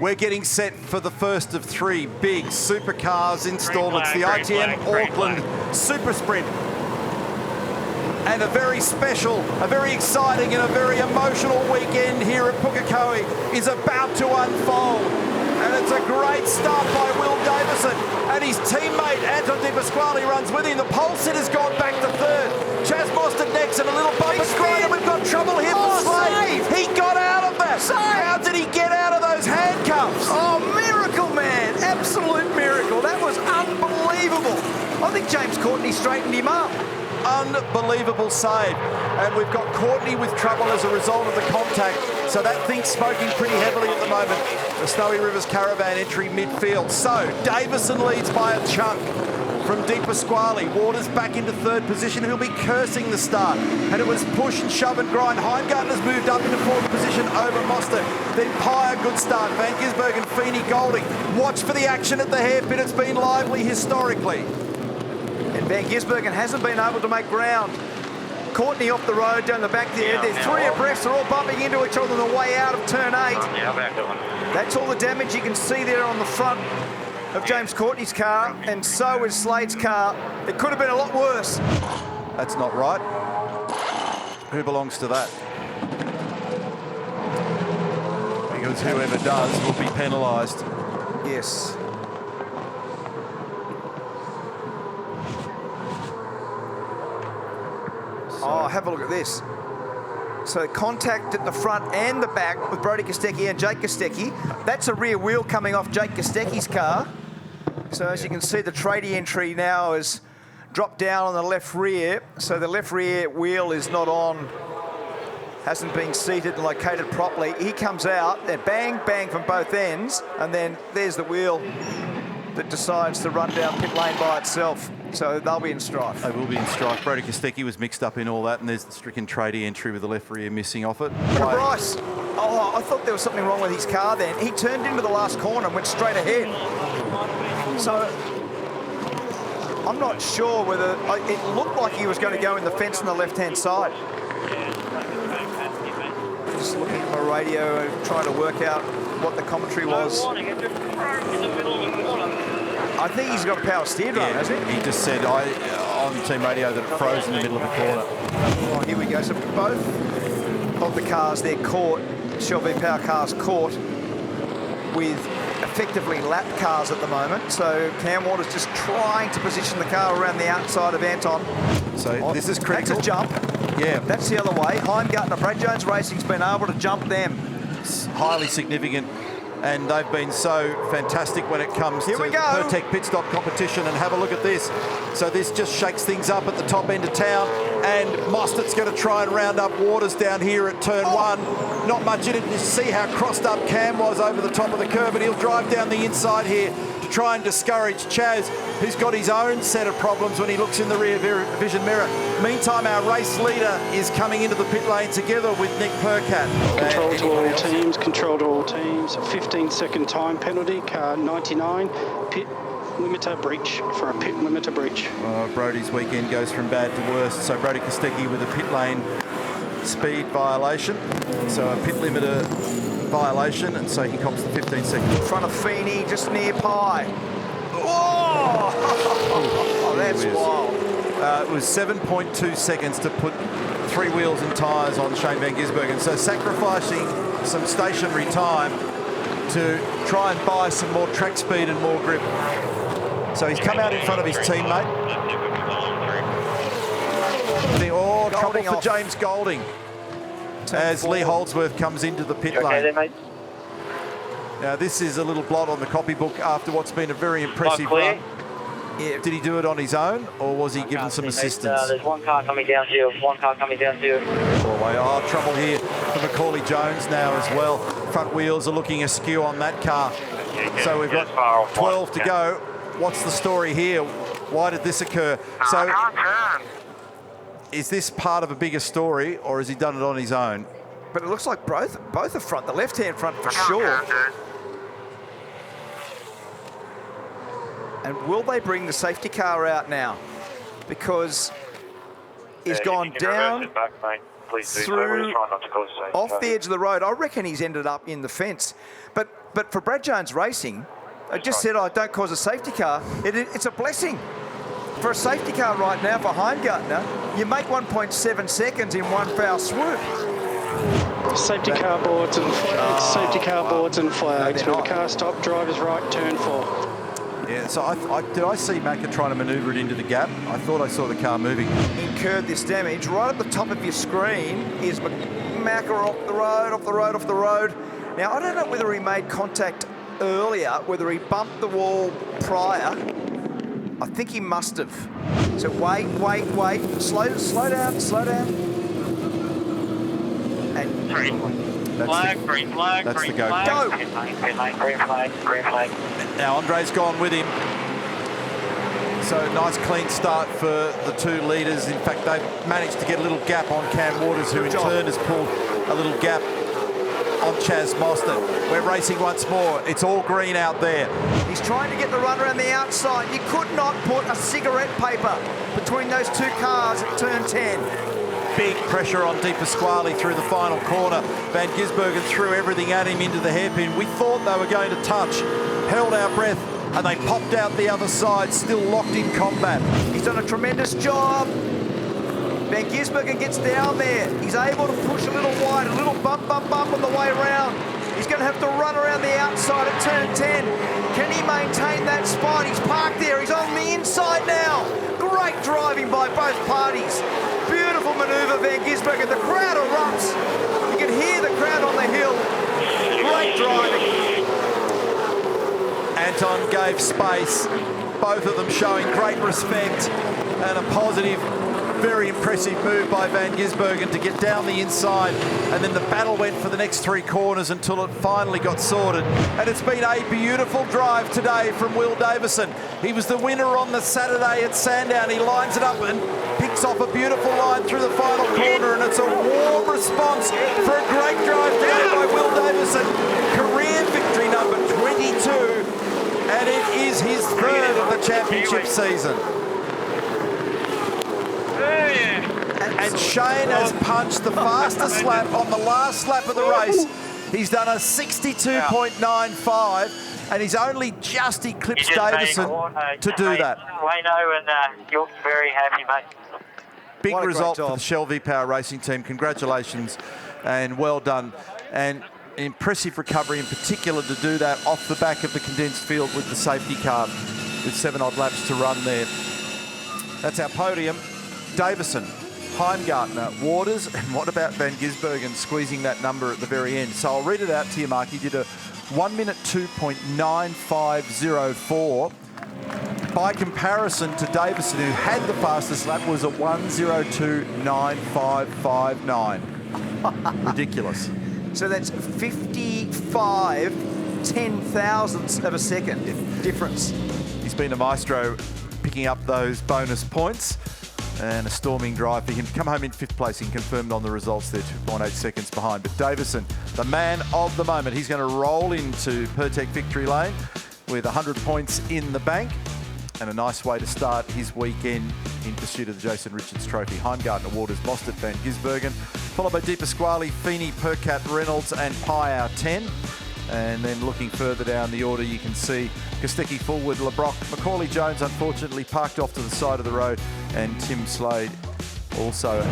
We're getting set for the first of three big supercars installed. It's the ITM Auckland Super Sprint. And a very special, a very exciting and a very emotional weekend here at Pukekohe is about to unfold. And it's a great start by Will Davison. And his teammate Anton De Pasquale runs with him. The pole sitter's gone back to third. Chaz Mostert next and a little bumper grind, and we've got trouble here for Slade. He got out of that. How did he get out of those handcuffs? Oh, miracle, man. Absolute miracle. That was unbelievable. I think James Courtney straightened him up. Unbelievable save. And we've got Courtney with trouble as a result of the contact. So that thing's smoking pretty heavily at the moment. The Snowy Rivers Caravan entry midfield. So Davison leads by a chunk from De Pasquale. Waters back into third position. He'll be cursing the start. And it was push and shove and grind. Heimgartner's moved up into fourth position over Mostert. Then Pye, a good start. Van Gisbergen, Feeney, Golding. Watch for the action at the hairpin. It's been lively historically. And Van Gisbergen hasn't been able to make ground. Courtney off the road down the back there. There's three abreast. They're all bumping into each other on the way out of turn 8. That's all the damage you can see there on the front of James Courtney's car, and so is Slade's car. It could have been a lot worse. That's not right. Who belongs to that? Because whoever does will be penalised. Yes. Oh, have a look at this. So contact at the front and the back with Brodie Kostecki and Jake Kostecki. That's a rear wheel coming off Jake Kostecki's car. So as you can see, the tradie entry now is dropped down on the left rear. So the left rear wheel is not on, hasn't been seated and located properly. He comes out, and bang, bang from both ends. And then there's the wheel that decides to run down pit lane by itself. So they'll be in strife. They will be in strife. Brodie Kostecki was mixed up in all that, and there's the stricken tradie entry with the left rear missing off it. Bryce. Oh, I thought there was something wrong with his car then. He turned into the last corner and went straight ahead. So I'm not sure whether it looked like he was going to go in the fence on the left-hand side. Just looking at my radio, trying to work out what the commentary was. I think he's got a power steered run, hasn't he? He just said on team radio that it froze in the middle of the corner. Oh, here we go. So both of the cars, they're caught, Shell V Power cars caught with effectively lap cars at the moment. So Cam Waters just trying to position the car around the outside of Anton. So this is critical. That's a jump. Yeah. That's the other way. Heimgartner, Brad Jones Racing's been able to jump them. It's highly significant. And they've been so fantastic when it comes to the Pertec pit stop competition. And have a look at this. So this just shakes things up at the top end of town. And Mostert's going to try and round up Waters down here at turn 1. Not much in it. You see how crossed up Cam was over the top of the curb. And he'll drive down the inside here to try and discourage Chaz, who's got his own set of problems when he looks in the rear vision mirror. Meantime, our race leader is coming into the pit lane together with Nick Percat. Control to all teams, control to all teams. A 15-second time penalty, car 99, pit limiter breach for a pit limiter breach. Brodie's weekend goes from bad to worst. So Brodie Kostecki with a pit lane speed violation. So a pit limiter violation, and so he cops the 15 seconds. In front of Feeney, just near Pye. Whoa! Oh, that's wild. It was 7.2 seconds to put 3 wheels and tyres on Shane Van Gisbergen. So sacrificing some stationary time to try and buy some more track speed and more grip. So he's come out in front of his teammate. Trouble for James Golding as Lee Holdsworth comes into the pit lane. Okay there, mate? Now this is a little blot on the copybook after what's been a very impressive run. Yeah. Did he do it on his own, or was he given some assistance? There's one car coming down to you, Trouble here for Macaulay Jones now as well. Front wheels are looking askew on that car. So we've got 12 to go. What's the story here? Why did this occur? So is this part of a bigger story, or has he done it on his own? But it looks like both are front, the left-hand front for sure. And will they bring the safety car out now? Because he's gone down through off the edge of the road. I reckon he's ended up in the fence. But But for Brad Jones Racing, I just said, don't cause a safety car. It's a blessing. For a safety car right now for Heimgartner, you make 1.7 seconds in one foul swoop. Safety car boards and flags. Safety car boards and flags. No, With the car stop, driver's right, turn 4. Yeah, so did I see Macca trying to manoeuvre it into the gap? I thought I saw the car moving. Incurred this damage. Right at the top of your screen is Macca off the road. Now, I don't know whether he made contact earlier, whether he bumped the wall prior. I think he must have. So wait. Slow down. And Green flag. That's the go. Go. Green flag. Now Andre's gone with him. So nice clean start for the two leaders. In fact, they've managed to get a little gap on Cam Waters, who in turn has pulled a little gap on Chaz Mostert. We're racing once more. It's all green out there. he's trying to get the run around the outside. You could not put a cigarette paper between those two cars at turn 10. Big pressure on Di Pasquale through the final corner. Van Gisbergen threw everything at him into the hairpin. We thought they were going to touch, held our breath, and they popped out the other side, still locked in combat. He's done a tremendous job. Van Gisbergen gets down there. He's able to push a little wide, a little bump on the way around. He's going to have to run around the outside at turn 10. Can he maintain that spot? He's parked there. He's on the inside now. Great driving by both parties. Beautiful manoeuvre, Van Gisbergen. The crowd erupts. You can hear the crowd on the hill. Great driving. Anton gave space. Both of them showing great respect and a positive, very impressive move by Van Gisbergen to get down the inside, and then the battle went for the next three corners until it finally got sorted. And it's been a beautiful drive today from Will Davison. He was the winner on the Saturday at Sandown. He lines it up and picks off a beautiful line through the final corner, and it's a warm response for a great drive today by Will Davison. Career victory number 22, and it is his third of the championship season. And Shane has punched the fastest lap on the last lap of the race. He's done a 62.95, and he's only just eclipsed Davison to do that. Wayno, and you're very happy, mate. Big What a result great for job. the Shell V-Power Racing team. Congratulations and well done. And impressive recovery in particular to do that off the back of the condensed field with the safety car with 7 odd laps to run there. That's our podium. Davison, Heimgartner, Waters, and what about Van Gisbergen squeezing that number at the very end? So I'll read it out to you, Mark. He did a 1 minute 2.9504. By comparison to Davison, who had the fastest lap, was a 1:02.9559. Ridiculous. So that's 55 10,000ths of a second difference. He's been a maestro picking up those bonus points, and a storming drive for him to come home in 5th place. He confirmed on the results there, 2.8 seconds behind. But Davison, the man of the moment, he's going to roll into Pertec victory lane with 100 points in the bank, and a nice way to start his weekend in pursuit of the Jason Richards Trophy. Heimgartner, Waters, Mostert, Van Gisbergen, followed by Di Pasquale, Feeney, Percat, Reynolds and Payau 10. And then looking further down the order, you can see Kostecki, Fullwood, LeBrock, Macaulay Jones unfortunately parked off to the side of the road, and Tim Slade also